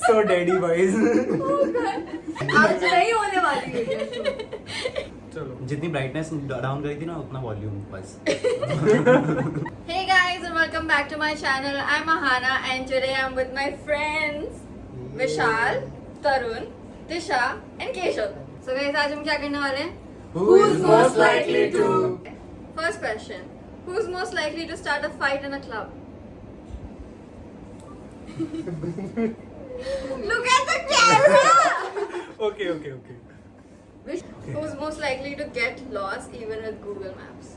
So daddy boys. आज नहीं होने वाली है ये show. चलो. जितनी ब्राइटनेस डाउन करी थी ना उतना वॉल्यूम बस. Hey guys and welcome back to my channel. I'm Ahana and today I'm with my friends Vishal, Tarun, Tisha and Keshav. So guys आज हम क्या करने वाले हैं? Who's most likely to? First question. Who's most likely to start a fight in a club? Look at the camera! Okay. Who's most likely to get lost even with Google Maps?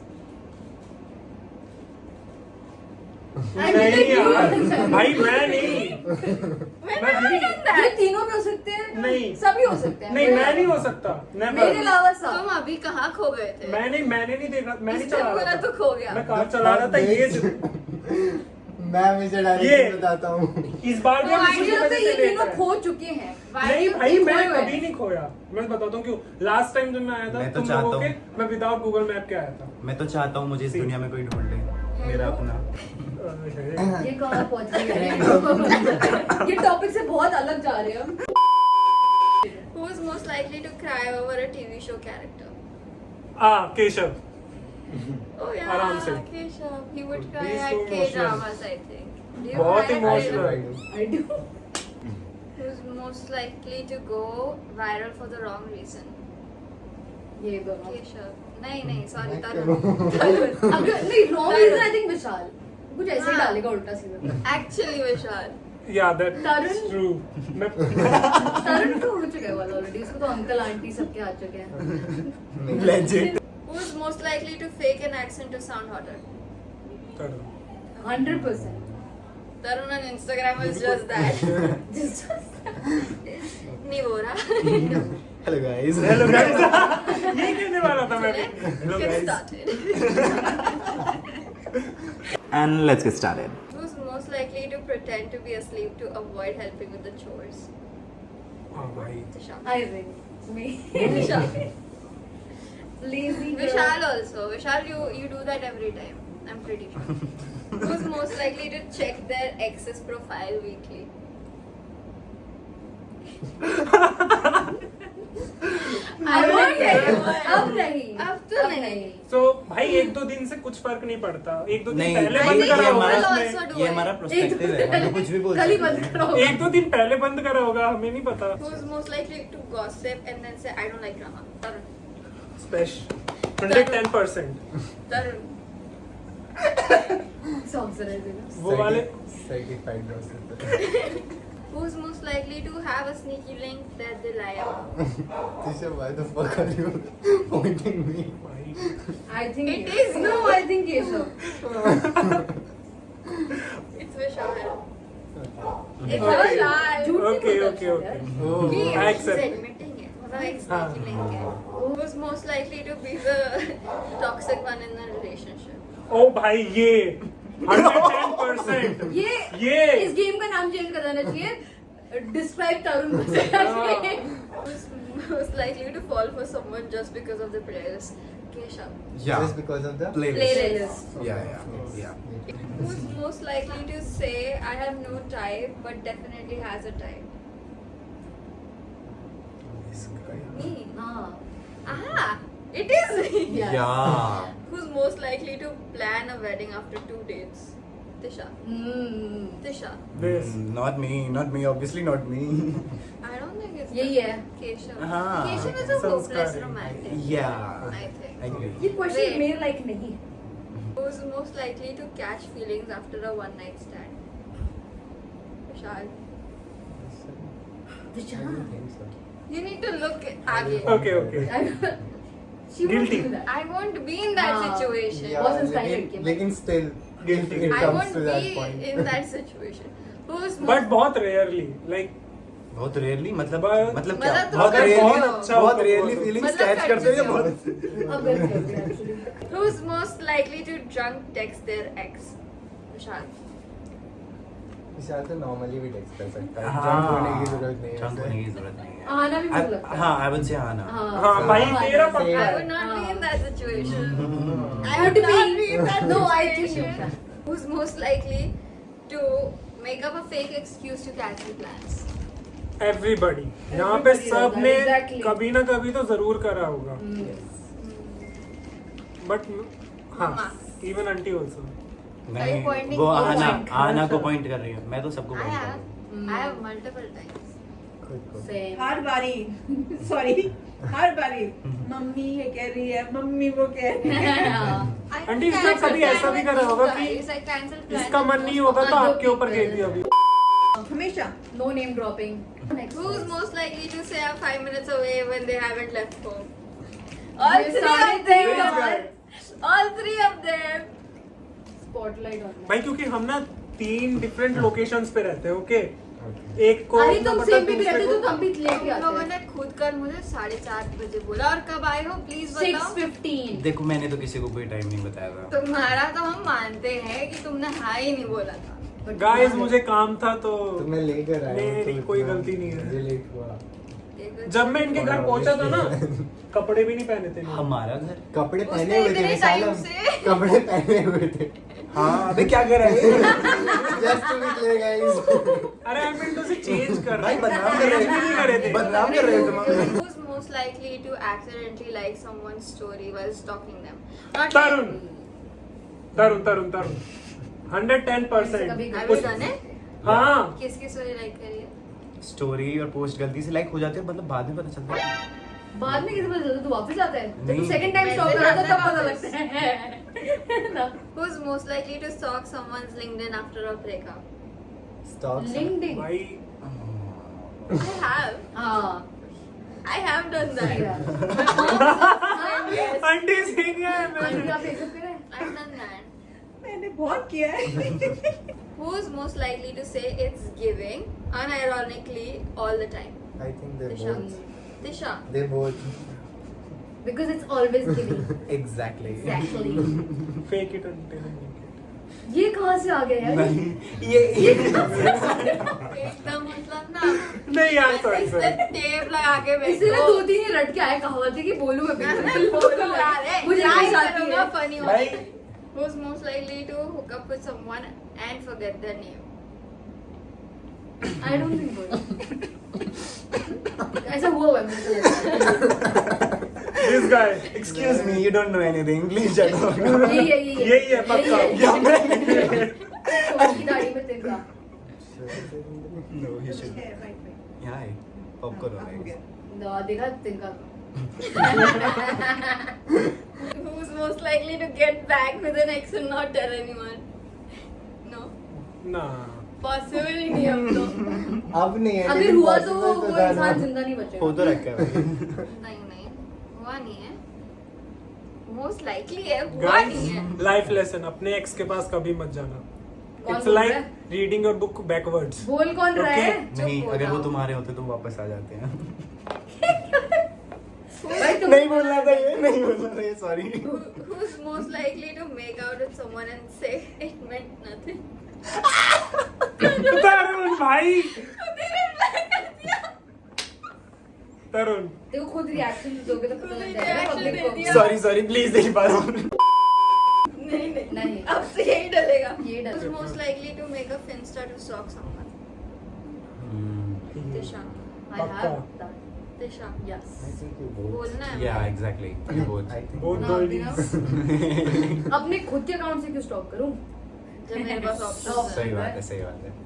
नहीं यार, भाई मैं नहीं. मैं नहीं करता ये तीनों भी हो सकते हैं. नहीं. सभी हो सकते हैं. नहीं मैं नहीं हो सकता. मेरे Never. अलावा सब. तुम अभी कहाँ खो गए थे? मैंने नहीं देखा. मैं नहीं इसने चला बोला रहा तो था. खो गया. मैं कार चला रहा था ये. मैं हमेशा ये- डायरेक्ट बताता हूँ. इस बार भी तो हम इसी मुझे की लगता वजह है से ये लेट तीनों आए. खो चुके हैं. नहीं भाई मैं खोए हुए कभी हैं. नहीं खोया. मैं बताता हूँ क्यों. लास्ट टाइम जब मैं आया था मैं तो तुम चाहता लोगों के हूँ. मैं विदाउट गूगल मैप के आया था. मैं तो चाहता हूँ मुझे इस दुनिया में कोई ढूंढ ले. मेरा अपना. ये कहाँ पहुंच गए हैं? ये टॉपिक से बहुत अलग जा रहे हैं हम. Who's most likely to cry over a TV show character? Keshav. Oh yeah, आराम से. Keshav. He would cry He's at so K-dramas, I think. Do you बहुत cry at emotional. K-dramas? I do. Who's most likely to go viral for the wrong reason? ये दोनों. Keshav. नहीं, sorry, मैं Tarun. अगर नहीं wrong reason I think विशाल. कुछ ऐसे ही हाँ. डालेगा उल्टा सीधा. Actually, Vishal. Yeah, that's Tarun? true. मैं तरुण तो हो चुका है वाला ऑलरेडी. इसको तो अंकल आंटी सबके आ चुके हैं. Legit. Who's most likely to fake an accent to sound hotter? 100%. Tarun on Instagram is just that. Just नहीं बोल रहा. Hello guys. Hello guys. यही कहने वाला था मैं भी. Hello Get guys. started. And let's get started. Who's most likely to pretend to be asleep to avoid helping with the chores? हाँ भाई. Vishal. I think me. Vishal. Lazy girl. Vishal also. Vishal, you do that every time. I'm pretty sure. Who's most likely to check their ex's profile weekly? अब नहीं. अब तो नहीं. So भाई एक दो दिन से कुछ फर्क नहीं पड़ता. एक दो दिन नहीं पहले I बंद think करा you होगा will उसने. also do ये it. हमारा पर्सपेक्टिव है. हम तो कुछ भी बोल कल ही सकते बंद हैं. करो. एक दो दिन पहले बंद करा होगा हमें नहीं पता. Who's most likely to gossip and then say I don't like drama? Tarun. Special. 110%. Tarun. Songs are ready. वो वाले. Certified gossip. Who's most likely to have a sneaky link that they lie about? Tisha, why the fuck are you pointing me? भाई. I think It is. No, I think Keshav. It's Vishal. It's Okay. Vishal. झूठ नहीं Okay, बोलता okay, यार. okay. Oh. He I is accept. admitting it. मतलब एक हाँ. sneaky link है. Who's most likely to be the toxic one in the relationship? ओ भाई ये 110%. ये इस गेम का नाम चेंज कर देना चाहिए. डिस्क्राइब तरुण को. Who's most likely to fall for someone just because of the playlist? Keshav. Yeah. Just because of the Playlist. Yeah. Who's most likely to say I have no type but definitely has a type? Me. हाँ. Aha! It is me. Yes. Yeah. Who's most likely to plan a wedding after 2 dates? Tisha. Tisha. This. Not me. Obviously not me. I don't think it's यही है. Keshav. हाँ. Keshav is a hopeless संस्कारी. romantic. Yeah. I think. I agree. ये question Wait. मेरे लायक नहीं. Who's most likely to catch feelings after a one night stand? Vishal. Vishal. You need to look आगे. Okay. She won't Guilty. do that. I won't be in that हाँ. situation. Yeah, Wasn't style लेकिन लड़की. लेकिन still Guilty. it I comes won't to that be point. in that situation. Who's most But बहुत rarely. Like बहुत rarely मतलब But- मतलब क्या? मतलब तुम बहुत कर रेयरली बहुत अच्छा बहुत होगा रेयरली वो। फीलिंग्स मतलब कैच कर करते हैं चुके हो। बहुत. अब गलत कर दिया actually. Who's most likely to drunk text their ex? Vishal. विशाल तो नॉर्मली भी टेक्स्ट कर सकता है. हाँ. ड्रंक होने की जरूरत नहीं है. Drunk होने की जरूरत नहीं है. आना भी मुझे लगता है. हाँ, I would say आना. हाँ भाई हाँ, तेरा same. पक्का I है. would not be in that situation. I would not be in that no, I think situation. Vishal. Who's most likely to make up a fake excuse to cancel plans? Everybody यहाँ पे Everybody सब does that, ने exactly. कभी ना कभी तो जरूर करा होगा बट हाँ Mama. Even aunty also Are you pointing वो to आना point? आना को पॉइंट कर रही है मैं तो सबको I पॉइंट कर have. रहा I have multiple times. खुद को Same. हर बारी सॉरी हर बारी मम्मी ये कह रही है मम्मी वो कह रही है I आंटी, इसने cancel कभी ऐसा plan भी with करा you होगा कि guys. I cancel plan इसका with मन नहीं most होगा तो other आपके ऊपर people. गई थी अभी हमेशा No name dropping. Next. Who's most likely to say I'm 5 minutes away when they haven't left home? You All three started of them. this guy. All three of them. Spotlight on भाई क्योंकि हम ना 3 different locations पे रहते हैं okay एक को अरे ना तुम पता सेम भी दूसरे रहते को- तो हम भी लेट ही तुम लोगों आते ने खुद कर मुझे 4:30 बजे बोला और कब आए हो प्लीज बताओ 6:15. देखो मैंने तो किसी को कोई टाइम नहीं बताया था तुम्हारा तो हम मानते हैं कि तुमने हाँ ही नहीं बोला था But गाइस तुम्हारे- मुझे काम था तो तो मैं लेकर आया हूँ, मेरी तो कोई इतना गलती नहीं है। मुझे लेट हुआ देखो, जब मैं इनके घर पहुंचा था ना कपड़े भी नहीं पहने थे मैंने। हमारा घर कपड़े उसने पहने हुए थे इतने विशाल, time से- कपड़े पहने हुए थे हाँ अबे क्या कर रहे हैं just to be clear guys अरे आई मीन तो से चेंज कर भाई बदनाम कर रहे नहीं करे थे हैं बदनाम कर रहे हो तुम Who's most likely to accidentally like someone's story while stalking them? Not तरुण तरुण तरुण तरुण 110%। कभी Have you done it? हाँ किसकी स्टोरी लाइक करी है? स्टोरी और पोस्ट गलती से लाइक हो जाते हैं मतलब बाद में पता चलता है बाद में किसी पता चलता तू वापस आता है जब तू नहीं। सेकंड टाइम वैसे स्टॉप कर रहा था जाता तब है पता वापस। लगता है ना Who's most likely to stalk someone's LinkedIn after a breakup? Stop LinkedIn भाई I have. हां I have done that. Yes, aunty Singh है आंटी मैं आप ये सब करे I've done that. मैंने बहुत किया है Who's most likely to say it's giving unironically all the time? I think they Tisha. Both Tisha. They both because it's always giving exactly exactly fake it until ये कहां से आ गया यार ये एकदम मतलब ना नहीं यार सॉरी इससे टेप लगा के इसलिए बैठो। दो तीन ही रट के आए कहावत है कि बोलूं मैं मैं बोलूं यार, मुझे try इंग्लिश आती करूंगा है funny भाई होने। Who's most likely to hook up with someone and forget their name? I don't think so ऐसा हुआ है मुझे लगता this guy excuse me you don't know anything please shut up है यही है पक्का। छोटी की दाढ़ी में तिनका नो यू शुड यहां है पॉपकॉर्न हो रहा है ना देखा तिनका Who's most likely to get back with an ex and not tell anyone? No, ना possible ही नहीं अब तो। अब नहीं है अगर लेकिन हुआ तो possible वो था इंसान ना। जिंदा नहीं हो बचेगा तो रखा है भाई नहीं नहीं हुआ नहीं है। Most likely है हुआ गाइस नहीं है। लाइफ लेसन अपने एक्स के पास कभी मत जाना कौन इट्स बोल लाइक रहा है? रीडिंग योर बुक बैकवर्ड्स बोल कौन रहा है नहीं हो अगर वो जाओ। तुम्हारे होते तो वापस आ जाते हैं भाई तुम नहीं बोलना था ये नहीं बोलना था ये sorry Who's most likely to make out with someone and say it meant nothing? तरुण भाई तरुण देखो खुद रिएक्शन दोगे तो पता लग खुद जाएगा reaction पब्लिक दे को दिया। सॉरी सॉरी प्लीज नहीं पा रहा हूँ नहीं नहीं नहीं अब से यही डलेगा। ये डलेगा। Who's most likely to make a finsta to stalk someone? Tisha. I have पक्का। that Tisha. yes I think you both. बोलना है या भाई। Exactly you both I think both ना, गर्ल्स अपने खुद के अकाउंट से क्यों स्टॉप करूं जब मेरे पास options है। सही बात है सही बात है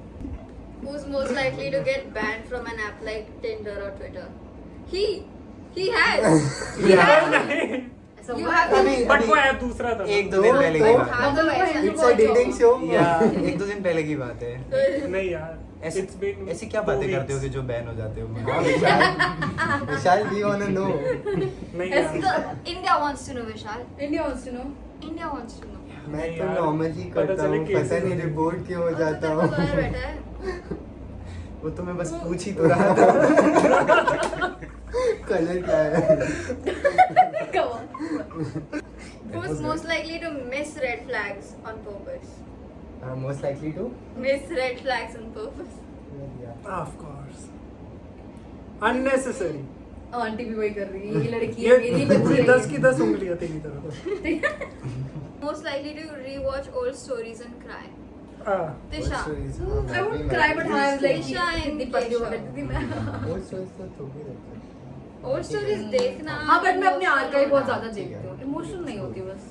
Who's most likely to get banned from an app like Tinder or Twitter? He has. He has. ऐसा You हुआ have है? अभी- बट वो ऐप दूसरा था एक दो दिन पहले की बात हाँ, तो वैसा। It's a dating show. या एक दो दिन पहले की बात है नहीं यार ऐसे It's been ऐसी क्या 2 बातें करते हो weeks. कि जो बैन हो जाते हो हाँ, विशाल विशाल we wanna know. नहीं ऐसी यार तो- India wants to know, Vishal. India wants to know India wants to know. मैं नहीं तो यार, नॉर्मली पता करता चले हूँ cases पता नहीं होते हैं। रिपोर्ट क्यों हो और तो जाता तेरे हूँ को lawyer बैठा है। वो तो मैं बस पूछ ही तो रहा था कलर क्या है Come on. Who's most likely to miss red flags on purpose? most likely to Miss red flags on purpose. Of course unnecessary aunty भी वही कर रही है ये लड़की है मेरी बच्ची ये है 10 की 10 उंगलियां तेरी तरफ Most likely to rewatch old stories and cry. Tisha. I would cry, but I was like, Tisha and कितनी पतली हो Keshav. गई थी मैं। Old stories तो तो भी देखते हैं। Old stories देखना. हाँ, but मैं अपने आर्काइव बहुत ज्यादा देखती हूँ। इमोशनल नहीं होती बस।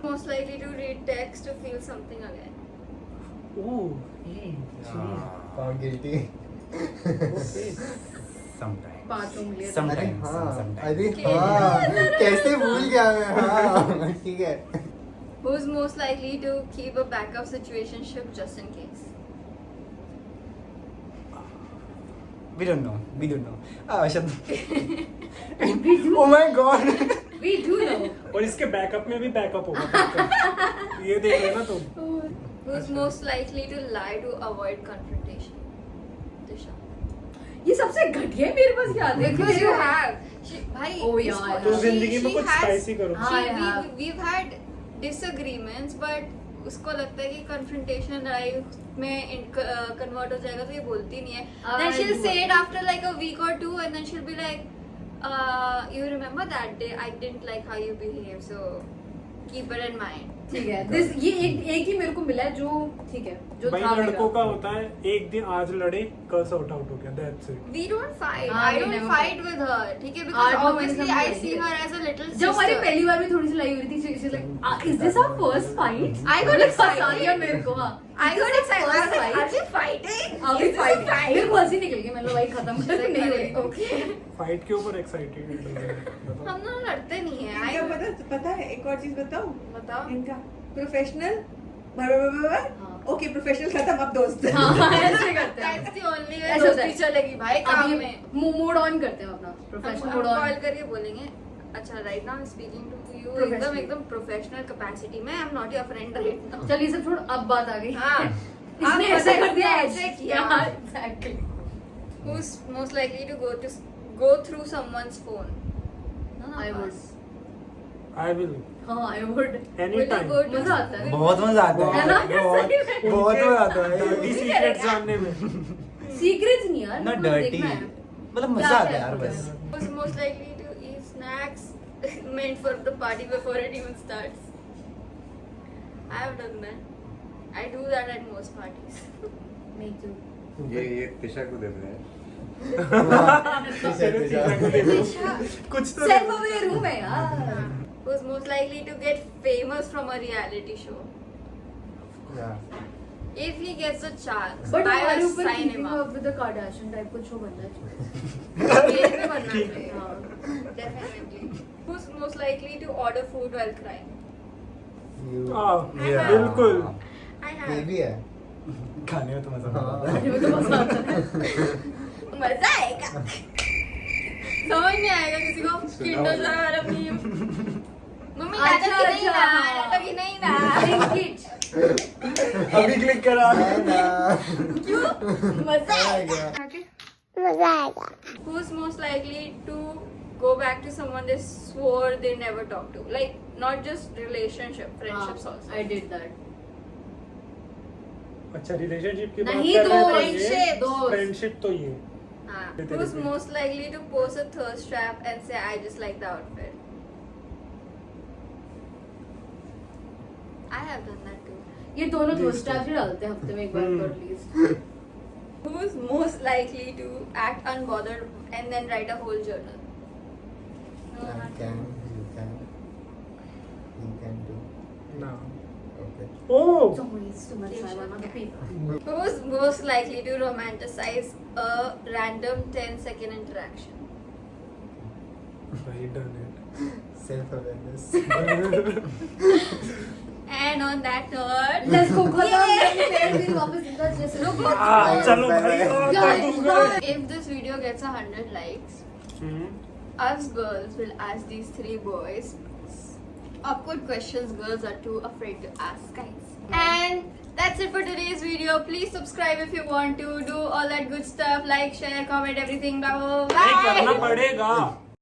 Most likely to read text to feel something again. Found guilty. Sometimes. 5 उंगलियाँ। अरे Sometimes. हाँ, Sometimes. अरे हाँ, कैसे भूल गया मैं? हाँ, ठीक है। Who's most likely to keep a backup situationship just in case? We don't know. We don't know. Ah, Ashad. We do. Oh my God. We do know. और इसके बैकअप में भी बैकअप होगा पक्का। ये देख लेना तुम। Who's most likely to lie to avoid confrontation? Tisha. ये सबसे घटिया है मेरे पास याद है। Because you have. भाई. Oh, yeah. तो जिंदगी में कुछ स्पाइसी करो। हाँ, I have. We've had disagreements, but उसको लगता है कि confrontation लड़ाई में convert हो जाएगा तो ये बोलती नहीं है. Then she'll say it after like a week or two, and then she'll be like, you remember that day I didn't like how you behaved, so keep it in mind. ठीक है। This ये एक ही मेरे को मिला है जो ठीक है जो भाई था लड़कों मेरा। का होता है एक दिन आज लड़े कल सॉर्ट आउट हो गया, that's it. We don't fight. हाँ, I we don't never fight fight. with her. ठीक है, because 8-9 महीने obviously से हम I लड़ते see हैं। her as a little sister. जब हमारी पहली बार भी थोड़ी सी लड़ाई हुई थी, she's like, is this our first fight? I got excited. हंसा दिया मेरे को, हाँ। I got excited. I was like, First are we fighting? Are we Is this a fighting? fight? मेरे को हंसी निकल गई, मैंने भाई खत्म कर नहीं हुई। Okay. फाइट के ऊपर एक्साइटेड हम ना लड़ते नहीं है। इनका पता है एक और चीज बताऊं? बताओ। इनका प्रोफेशनल ओके प्रोफेशनल खत्म अब दोस्त हाँ, ऐसे करते हैं। That's the only way ऐसा होता दोस्ती है। चलेगी भाई काम में। मोड ऑन करते हैं अपना प्रोफेशनल मोड कॉल ऑन। करके बोलेंगे अच्छा right now speaking to you Professionally. एकदम प्रोफेशनल कैपेसिटी में I am not your friend right now. चल ये सब छोड़, अब बात आ गई। हाँ। इसने अब ऐसे पता कर दिया, है, ऐसे ऐसे किया। किया। Exactly. Who's most likely to go through someone's phone? None of I would. us. I will हाँ, I would. Any Will you time. go to मजा आता है। बहुत मजा आता है ना? है. बहुत मजा आता है. सीक्रेट जानने में। सीक्रेट्स नहीं यार, ना मेरे को डर्टी. देखना है। मतलब मजा क्या आता है है? यार बस. Who's most likely to eat snacks meant for the party before it even starts? I have done that. I do that at most parties. Me too. ये तिशा को दे दे. कुछ तो Self aware हूँ मैं यार। Who's most likely to get famous from a reality show? Yeah. If he gets a chance, But I हमारे will ऊपर sign him keeping up. up with the Kardashian type कुछ शो बनना चाहिए। मेरे पे बनना चाहिए। हाँ। Definitely. Who's most likely to order food while crying? You. Yeah. बिल्कुल। I ये have. भी है. खाने में तो मजा हाँ. आता है. मुझे तो मजा आता है। मजा आएगा। समझ नहीं आएगा किसी को किंडर जॉय और अपनी मम्मी अच्छा, डाटा की नहीं अच्छा। ना डाटा की नहीं ना Link it. अभी क्लिक करा. है ना. मजा आएगा। आएगा who's most likely to go back to someone they swore they never talk to, like not just relationship friendships हाँ, also. I did that. अच्छा रिलेशनशिप की बात नहीं, कर रहे दोस्त, हैं ये। friendship, दोस्त। फ्रेंडशिप तो ये। Who's most likely to post a thirst trap and say I just like the outfit? I have done that too. ये दोनों दोस्त ट्रैप ही डालते हैं हफ्ते में एक बार तो at least. Who's most likely to act unbothered and then write a whole journal? No, I not can. You can. You can do. ना। Okay. Oh Don't waste too much time on other people. Who's most likely to romanticize a random 10-second interaction? भाई done it. Self-awareness. And on that note, Let's go खत्म Yeah. करके फिर वापस इनका जैसे लोग चलो भाई और Guys, कर if this video gets 100 likes, दूंगा। us girls will ask these 3 boys awkward questions girls are too afraid to ask, guys. And that's it for today's video. Please subscribe if you want to. Do all that good stuff. Like, share, comment, everything. Bye. नहीं करना पड़ेगा।